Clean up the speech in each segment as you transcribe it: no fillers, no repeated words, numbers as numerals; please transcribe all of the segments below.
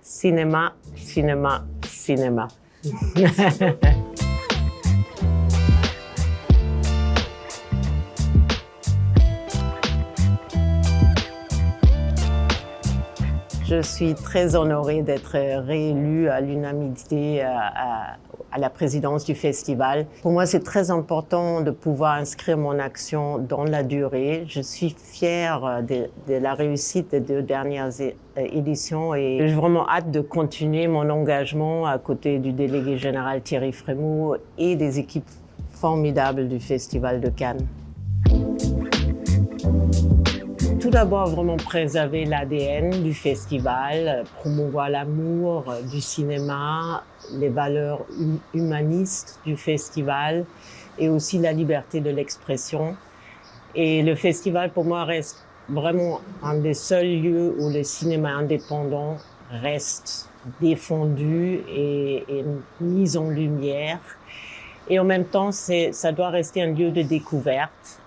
cinéma, cinéma, cinéma. Je suis très honorée d'être réélue à l'unanimité à la présidence du festival. Pour moi, c'est très important de pouvoir inscrire mon action dans la durée. Je suis fière de la réussite des 2 dernières éditions et j'ai vraiment hâte de continuer mon engagement à côté du délégué général Thierry Frémaux et des équipes formidables du Festival de Cannes. Tout d'abord, vraiment préserver l'ADN du festival, promouvoir l'amour du cinéma, les valeurs humanistes du festival et aussi la liberté de l'expression. Et le festival, pour moi, reste vraiment un des seuls lieux où le cinéma indépendant reste défendu et mis en lumière. Et en même temps, ça doit rester un lieu de découverte,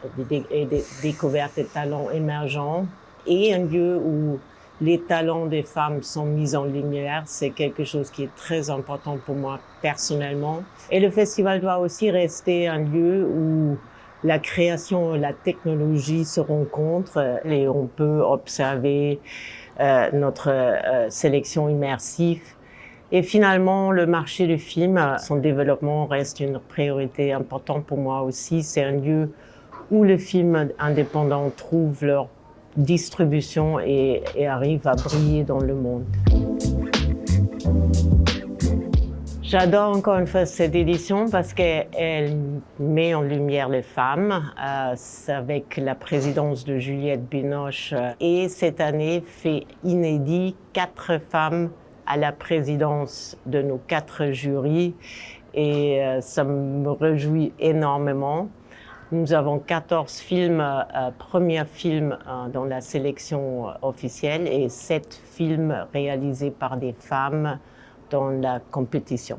découverte des talents émergents et un lieu où les talents des femmes sont mis en lumière. C'est quelque chose qui est très important pour moi personnellement. Et le festival doit aussi rester un lieu où la création et la technologie se rencontrent et on peut observer notre sélection immersive. Et finalement, le marché du film, son développement reste une priorité importante pour moi aussi. C'est un lieu où les films indépendants trouvent leur distribution et arrivent à briller dans le monde. J'adore encore une fois cette édition parce qu'elle met en lumière les femmes avec la présidence de Juliette Binoche et cette année fait inédit 4 femmes à la présidence de nos 4 jurys et ça me réjouit énormément. Nous avons 14 films, premiers films dans la sélection officielle et 7 films réalisés par des femmes dans la compétition.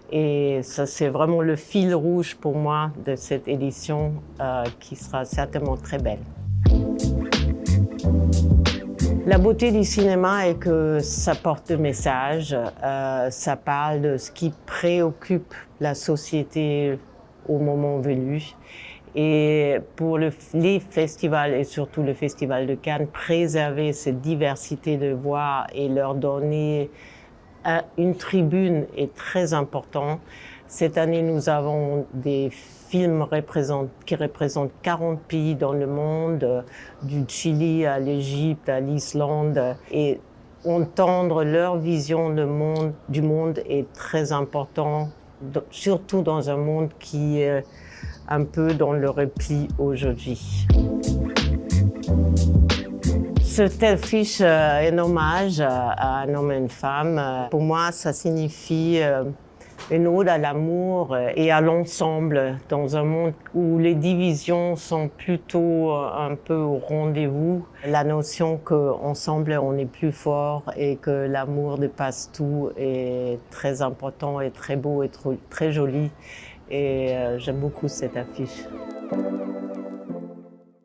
Et ça, c'est vraiment le fil rouge pour moi de cette édition qui sera certainement très belle. La beauté du cinéma est que ça porte le message, ça parle de ce qui préoccupe la société au moment venu. Et pour les festivals et surtout le Festival de Cannes, préserver cette diversité de voix et leur donner une tribune est très important. Cette année, nous avons des films qui représentent 40 pays dans le monde, du Chili à l'Égypte, à l'Islande. Et entendre leur vision du monde est très important, surtout dans un monde qui est un peu dans le repli aujourd'hui. Cette affiche est un hommage à un homme et une femme. Pour moi, ça signifie une ode à l'amour et à l'ensemble dans un monde où les divisions sont plutôt un peu au rendez-vous. La notion qu'ensemble on est plus fort et que l'amour dépasse tout est très important et très beau et très joli. Et j'aime beaucoup cette affiche.